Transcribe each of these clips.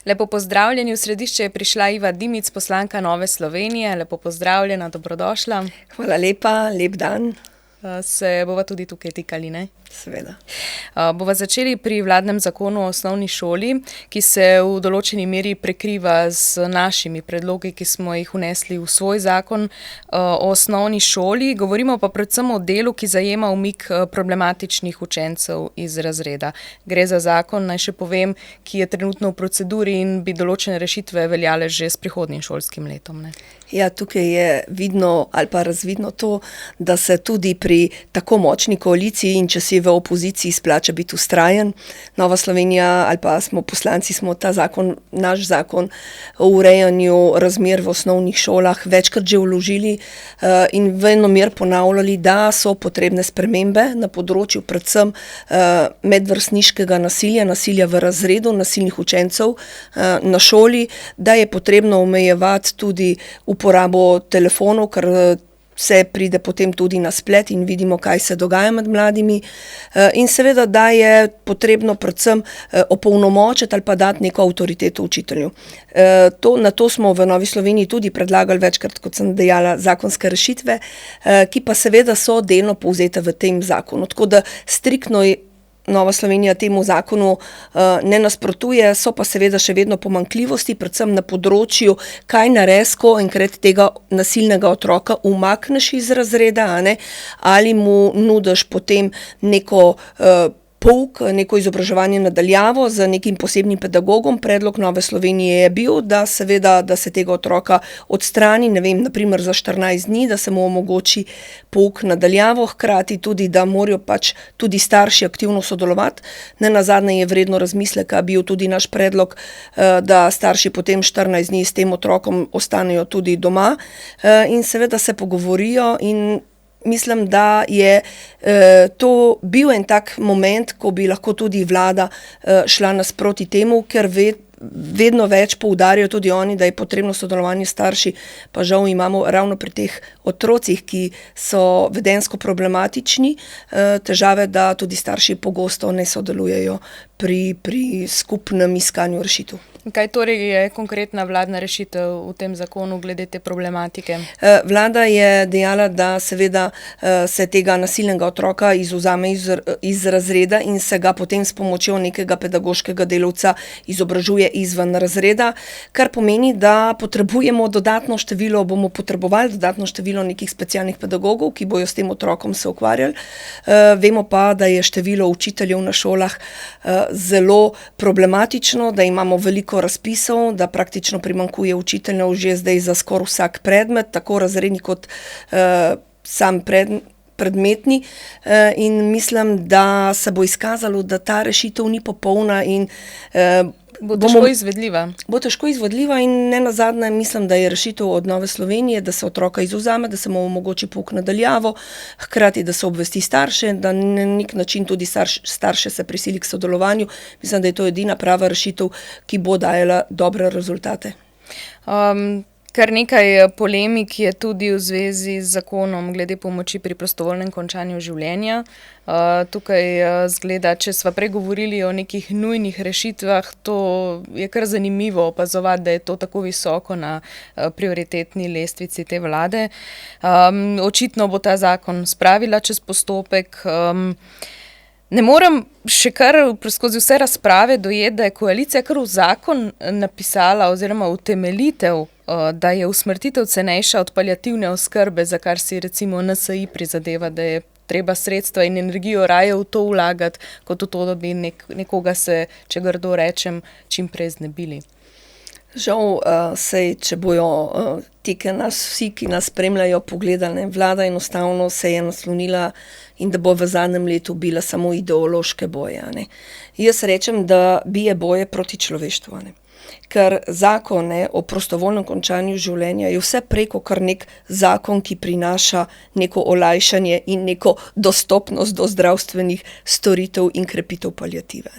Lepo pozdravljeni, v središče je prišla Iva Dimic, poslanka Nove Slovenije. Lepo pozdravljena, dobrodošla. Hvala lepa, lep dan. Se bova tudi tukaj tikali, ne? Seveda. Bova začeli pri vladnem zakonu o osnovni šoli, ki se v določeni meri prekriva z našimi predlogi, ki smo jih vnesli v svoj zakon o osnovni šoli. Govorimo pa predvsem o delu, ki zajema umik problematičnih učencev iz razreda. Gre za zakon, naj še povem, ki je trenutno v proceduri in bi določene rešitve veljale že s prihodnjim šolskim letom, ne? Ja, tukaj je vidno ali pa razvidno to, da se tudi pri tako močni koaliciji in če si v opoziciji splača biti vztrajen. Nova Slovenija ali pa poslanci smo ta zakon, naš zakon o urejanju razmer v osnovnih šolah večkrat že vložili in venomer ponavljali, da so potrebne spremembe na področju predvsem medvrstniškega nasilja, nasilja v razredu, nasilnih učencev na šoli, da je potrebno omejevati tudi uporabo telefonov, ker vse pride potem tudi na splet in vidimo, kaj se dogaja med mladimi. In seveda, da je potrebno predvsem opolnomočiti ali pa dati neko avtoriteto učitelju. Na to smo v Novi Sloveniji tudi predlagali večkrat, kot sem dejala, zakonske rešitve, ki pa seveda so delno povzete v tem zakonu. Tako da striktno Nova Slovenija temu zakonu ne nasprotuje, so pa seveda še vedno pomanjkljivosti, predvsem na področju, kaj narediti, ko enkrat tega nasilnega otroka umakneš iz razreda, ali mu nudiš potem neko pouk, neko izobraževanje na daljavo z nekim posebnim pedagogom. Predlog Nove Slovenije je bil, da seveda, da se tega otroka odstrani, na primer za 14 dni, da se mu omogoči pouk na daljavo, hkrati tudi, da morajo tudi starši aktivno sodelovati. Nenazadnje je vredno razmisleka bil tudi naš predlog, da starši potem 14 dni s tem otrokom ostanejo tudi doma in seveda se pogovorijo in mislim, da je to bil en tak moment, ko bi lahko tudi vlada šla nasproti temu, ker vedno več poudarjajo tudi oni, da je potrebno sodelovanje starši, pa žal imamo ravno pri teh otrocih, ki so vedenjsko problematični, težave, da tudi starši pogosto ne sodelujejo pri skupnem iskanju rešitev. Kaj torej je konkretna vladna rešitev v tem zakonu glede te problematike? Vlada je dejala, da seveda se tega nasilnega otroka izvzame iz razreda in se ga potem s pomočjo nekega pedagoškega delavca izobražuje izven razreda, kar pomeni, da bomo potrebovali dodatno število nekih specialnih pedagogov, ki bojo s tem otrokom se ukvarjali. Vemo pa, da je število učiteljev na šolah zelo problematično, da imamo veliko razpisov, da praktično primanjkuje učiteljev že zdaj za skoraj vsak predmet, tako razredni kot sam predmetni. In mislim, da se bo izkazalo, da ta rešitev ni popolna in Bo težko izvedljiva. Bo težko izvedljiva in nenazadnje mislim, da je rešitev od Nove Slovenije, da se otroka izvzame, da se mu omogoči pouk na daljavo, hkrati, da se obvesti starše, da na nek način tudi starše se prisili k sodelovanju. Mislim, da je to edina prava rešitev, ki bo dajala dobre rezultate. Kar nekaj polemik je tudi v zvezi z zakonom glede pomoči pri prostovoljnem končanju življenja. Tukaj zgleda, če sva prej govorili o nekih nujnih rešitvah, to je kar zanimivo opazovati, da je to tako visoko na prioritetni lestvici te vlade. Očitno bo ta zakon spravila čez postopek. Ne morem še kar skozi vse razprave dojeti, da je koalicija kar v zakon napisala oziroma utemeljitev, da je usmrtitev cenejša od paliativne oskrbe, za kar si recimo NSI prizadeva, da je treba sredstva in energijo raje v to vlagati, kot v to, da bi nekoga se, če grdo rečem, čim prej znebili. Žal, če bojo vsi, ki nas spremljajo, pogledali, vlada enostavno se je naslonila in da bo v zadnjem letu bila samo ideološke boje. Jaz rečem, da bije boje proti človeštvu. Ker zakon o prostovoljnem končanju življenja je vse preko kar nek zakon, ki prinaša neko olajšanje in neko dostopnost do zdravstvenih storitev in krepitev paliative.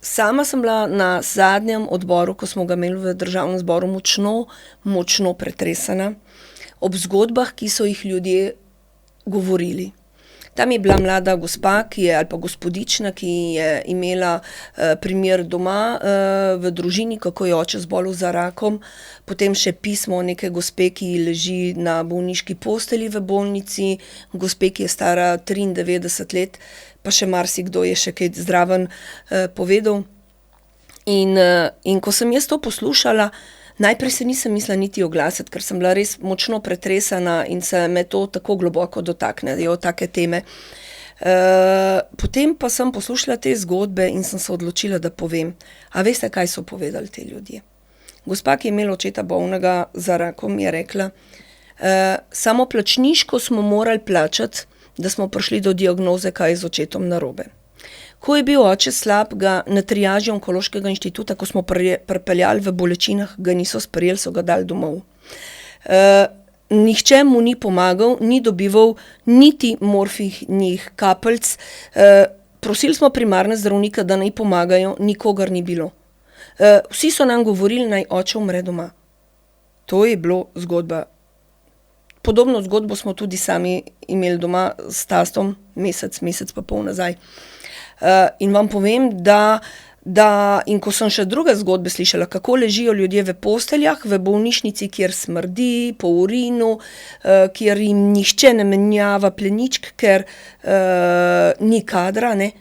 Sama sem bila na zadnjem odboru, ko smo ga imeli v Državnem zboru, močno pretresena ob zgodbah, ki so jih ljudje govorili. Tam je bila mlada gospa, ali pa gospodična, ki je imela primer doma v družini, kako je oče zbolel za rakom. Potem še pismo neke gospe, ki leži na bolniški posteli v bolnici, gospe, ki je stara 93 let, pa še marsikdo je še kaj zraven povedal. In ko sem jaz to poslušala, najprej se nisem mislila niti oglasiti, ker sem bila res močno pretresena in se me to tako globoko dotaknejo, take teme. Potem pa sem poslušala te zgodbe in sem se odločila, da povem. A veste, kaj so povedali ti ljudje? Gospa, ki je imela očeta bolnega za rakom, je rekla, samo plačniško smo morali plačati, da smo prišli do diagnoze, kaj je z očetom narobe. Ko je bil oče slab, ga na triaži Onkološkega inštituta, ko smo pripeljali v bolečinah, ga niso sprejeli, so ga dali domov. Nihče mu ni pomagal, ni dobival niti morfinih kapljic. Prosili smo primarne zdravnike, da naj pomagajo, nikogar ni bilo. Vsi so nam govorili, naj oče umre doma. To je bilo zgodba. Podobno zgodbo smo tudi sami imeli doma s tastom, mesec pa pol nazaj. In vam povem, in ko sem še druge zgodbe slišala, kako ležijo ljudje v posteljah, v bolnišnici, kjer smrdi, po urinu, kjer jim nihče ne menjava pleničk, ker ni kadra, ne.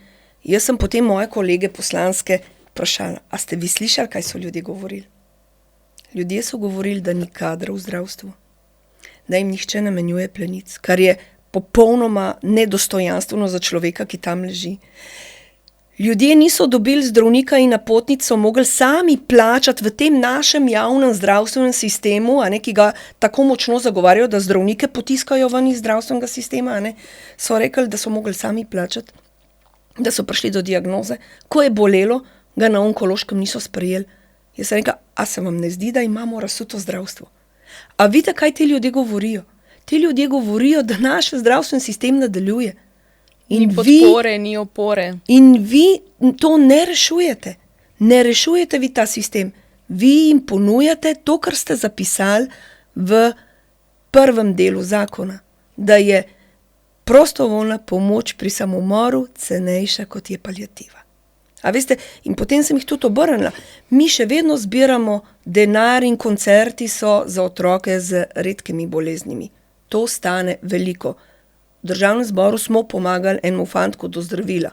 Jaz sem potem moje kolege poslanske vprašala, a ste vi slišali, kaj so ljudje govorili? Ljudje so govorili, da ni kadra v zdravstvu, da jim nihče ne menjuje plenic, kar je popolnoma nedostojanstveno za človeka, ki tam leži. Ljudje niso dobili zdravnika in napotnic, so mogli sami plačati v tem našem javnem zdravstvenem sistemu, ki ga tako močno zagovarjajo, da zdravnike potiskajo ven iz zdravstvenega sistema, so rekli, da so mogli sami plačati, da so prišli do diagnoze. Ko je bolelo, ga na onkološkem niso sprejeli. Jaz sem rekla, a se vam ne zdi, da imamo razsuto zdravstvo? A vidite, kaj ti ljudje govorijo? Ti ljudje govorijo, da naš zdravstveni sistem nadaljuje. Ni podpore, ni opore. In vi to ne rešujete. Ne rešujete vi ta sistem. Vi jim ponujate to, kar ste zapisali v prvem delu zakona. Da je prostovoljna pomoč pri samomoru cenejša, kot je paliativa. A veste, in potem sem jih tudi obrnila. Mi še vedno zbiramo denar in koncerti so za otroke z redkimi boleznimi. To stane veliko. V Državnem zboru smo pomagali enemu fantku do zdravila.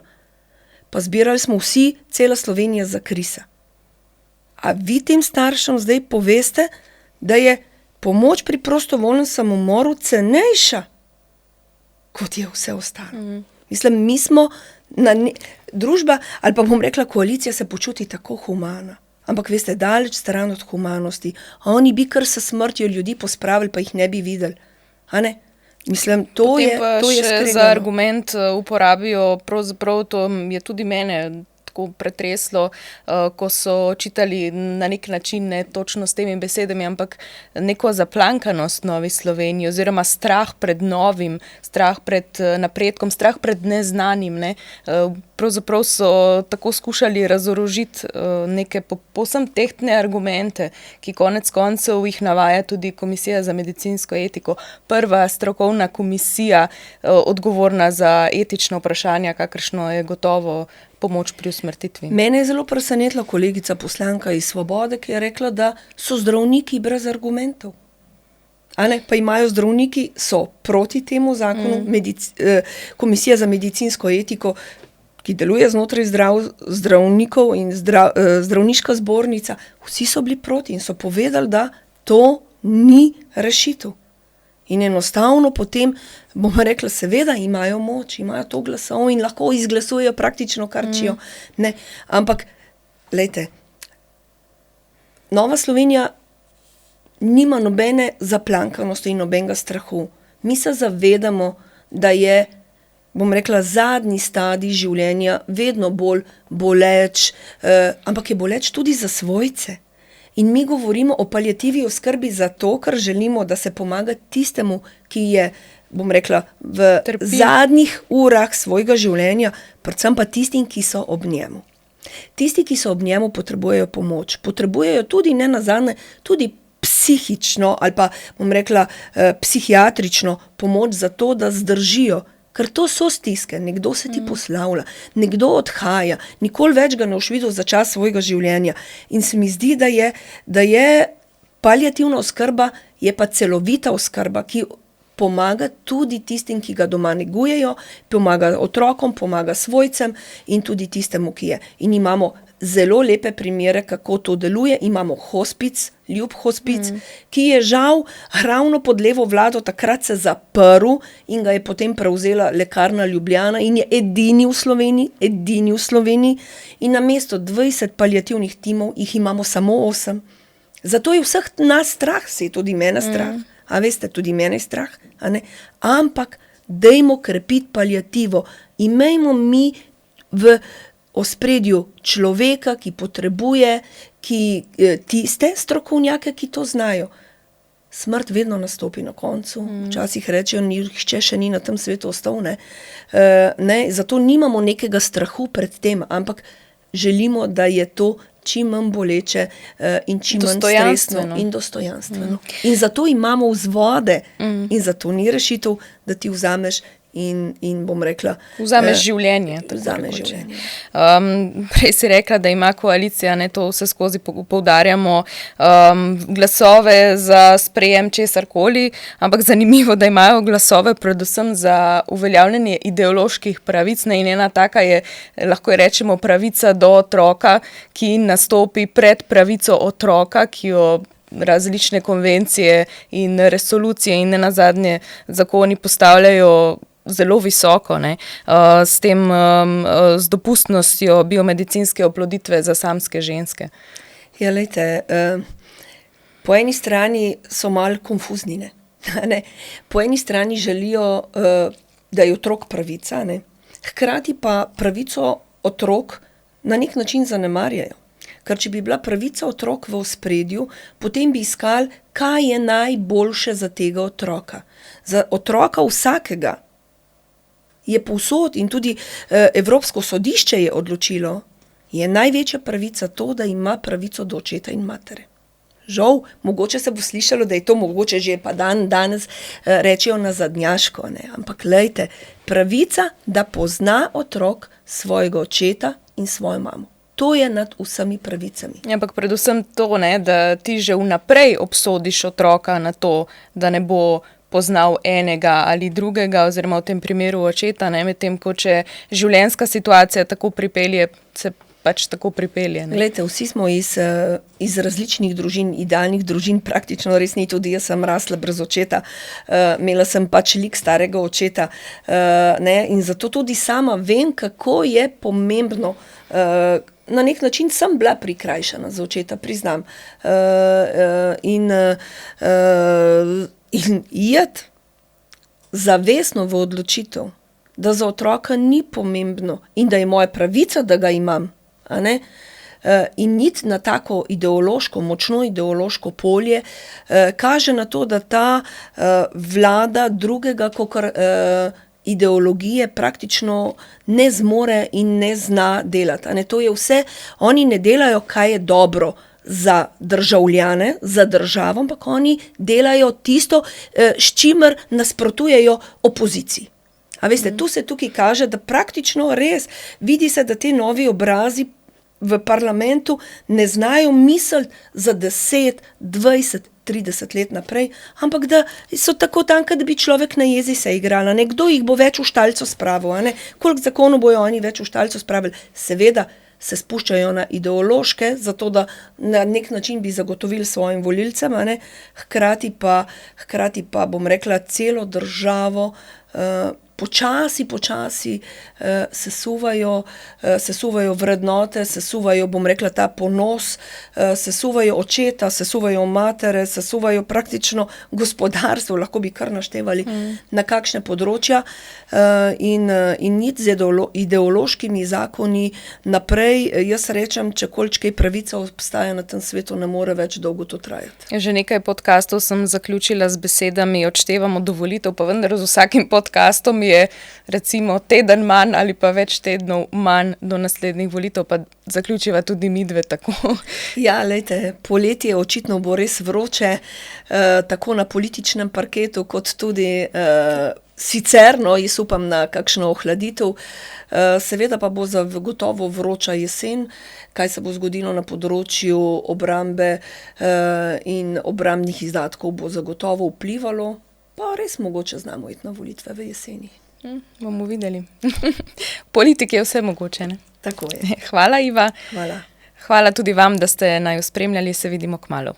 Pa zbirali smo vsi, cela Slovenija za Krisa. A vi tem staršem zdaj poveste, da je pomoč pri prostovoljnem samomoru cenejša, kot je vse ostalo. Mislim, mi smo družba, ali pa bom rekla, koalicija se počuti tako humana. Ampak veste, daleč stran od humanosti. Oni bi kar sa smrtjo ljudi pospravili, pa jih ne bi videli. A ne? Mislim, to je skregano. Za argument uporabijo, pravzaprav to je tudi mene tako pretreslo, ko so čitali na nek način, ne točno s temi besedami, ampak neko zaplankanost Novi Sloveniji oziroma strah pred novim, strah pred napredkom, strah pred neznanim. Ne. Pravzaprav so tako skušali razorožiti neke povsem tehtne argumente, ki konec koncev jih navaja tudi Komisija za medicinsko etiko. Prva strokovna komisija, odgovorna za etična vprašanja, kakršno je gotovo pomoč pri usmrtitvi. Mene je zelo presenetila kolegica poslanka iz Svobode, ki je rekla, da so zdravniki brez argumentov. Pa imajo zdravniki, so proti temu zakonu, Komisija za medicinsko etiko, ki deluje znotraj zdravnikov in zdravniška zbornica, vsi so bili proti in so povedali, da to ni rešitev. In enostavno potem, bomo rekla, seveda imajo moč, imajo to glasov in lahko izglasujejo praktično karčijo. Ne, ampak, glejte, Nova Slovenija nima nobene zaplankanosti in nobenega strahu. Mi se zavedamo, da je, bom rekla, zadnji stadij življenja vedno bolj boleč, ampak je boleč tudi za svojce. In mi govorimo o paliativi oskrbi zato, ker želimo, da se pomaga tistemu, ki je, bom rekla, v zadnjih urah svojega življenja, predvsem pa tistim, ki so ob njemu. Tisti, ki so ob njemu, potrebujejo pomoč. Potrebujejo tudi, ne nazadnje, tudi psihično ali pa, bom rekla, psihiatrično pomoč za to, da zdržijo. ker to so stiske, nekdo se ti poslavlja, nekdo odhaja, nikoli več ga ne boš videl za čas svojega življenja. In se mi zdi, da je paliativna oskrba, je pa celovita oskrba, ki pomaga tudi tistim, ki ga doma negujejo, pomaga otrokom, pomaga svojcem in tudi tistemu, ki je. In imamo zelo lepe primere, kako to deluje. Imamo hospic, ljub hospic, ki je žal ravno pod levo vlado takrat se zaprl in ga je potem prevzela Lekarna Ljubljana in je edini v Sloveniji. In namesto 20 paliativnih timov jih imamo samo 8. Zato je vseh nas strah, se je tudi mene strah. A veste, tudi mene je strah, a ne? Ampak dajmo krepiti paliativo. Imejmo mi v ospredju človeka, ki potrebuje, tiste strokovnjake, ki to znajo. Smrt vedno nastopi na koncu. Včasih rečejo, nihče še ni na tem svetu ostal, ne? Zato nimamo nekega strahu pred tem, ampak želimo, da je to čim manj boleče in čim manj stresno in dostojanstveno. In zato imamo vzvode in zato ni rešitev, da ti vzameš in bom rekla... Vzameš življenje. Vzameš življenje. Prej si rekla, da ima koalicija, to vse skozi poudarjamo, glasove za sprejem česarkoli, ampak zanimivo, da imajo glasove predvsem za uveljavljanje ideoloških pravic. In ena taka je, lahko rečemo, pravica do otroka, ki nastopi pred pravico otroka, ki jo različne konvencije in resolucije in nenazadnje zakoni postavljajo zelo visoko, s tem, z dopustnostjo biomedicinske oploditve za samske ženske. Ja, lejte, po eni strani so malo konfuzni, ne. Po eni strani želijo, da je otrok pravica, ne. Hkrati pa pravico otrok na nek način zanemarjajo. Ker če bi bila pravica otrok v ospredju, potem bi iskali, kaj je najboljše za tega otroka. Za otroka vsakega je povsod in tudi Evropsko sodišče je odločilo, je največja pravica to, da ima pravico do očeta in matere. Žal, mogoče se bo slišalo, da je to mogoče že pa danes rečejo nazadnjaško, ne. Ampak lejte, pravica, da pozna otrok svojega očeta in svojo mamo. To je nad vsemi pravicami. Ampak predvsem to, da ti že vnaprej obsodiš otroka na to, da ne bo poznal enega ali drugega, oziroma v tem primeru očeta, medtem ko če življenjska situacija tako pripelje, se pač tako pripelje. Glejte, vsi smo iz različnih družin, idealnih družin, praktično res ni, tudi jaz sem rasla brez očeta, imela sem pač lik starega očeta, in zato tudi sama vem, kako je pomembno, na nek način sem bila prikrajšana za očeta, priznam. In iti zavestno v odločitev, da za otroka ni pomembno in da je moja pravica, da ga imam, a ne? In iti na tako ideološko, močno ideološko polje, kaže na to, da ta vlada drugega kakor ideologije praktično ne zmore in ne zna delati. A ne? To je vse, oni ne delajo, kaj je dobro za državljane, za državo, ampak oni delajo tisto, s čimer nasprotujejo opoziciji. A veste, tu se tukaj kaže, da praktično res vidi se, da te novi obrazi v parlamentu ne znajo misliti za 10, 20, 30 let naprej, ampak da so tako tanka, da bi človek na jezi se igrala. Kdo jih bo več v štalco spravil, a ne? Koliko zakonov bojo oni več v štalco spravili? Seveda se spuščajo na ideološke, zato da na nek način bi zagotovili svojim volilcem, a ne? Hkrati pa, bom rekla, celo državo počasi sesuvajo vrednote, sesuvajo, bom rekla, ta ponos, sesuvajo očeta, sesuvajo matere, sesuvajo praktično gospodarstvo, lahko bi kar naštevali na kakšne področja, in niti z ideološkimi zakoni naprej. Jaz rečem, če količkaj pravica obstaja na tem svetu, ne more več dolgo to trajati. Že nekaj podcastov sem zaključila z besedami, odštevamo do volitev, pa vendar z vsakim podcastom je recimo teden manj ali pa več tednov manj do naslednjih volitev, pa zaključiva tudi midve tako. Ja, lejte, poletje očitno bo res vroče, tako na političnem parketu, kot tudi sicer, no, jaz upam na kakšno ohladitev. Seveda pa bo zagotovo vroča jesen, kaj se bo zgodilo na področju obrambe in obrambnih izdatkov bo zagotovo vplivalo, pa res mogoče znamo iti na volitve v jeseni. Bomo videli. V politiki je vse mogoče, ne? Tako je. Hvala, Iva. Hvala. Hvala tudi vam, da ste naju spremljali, se vidimo kmalu.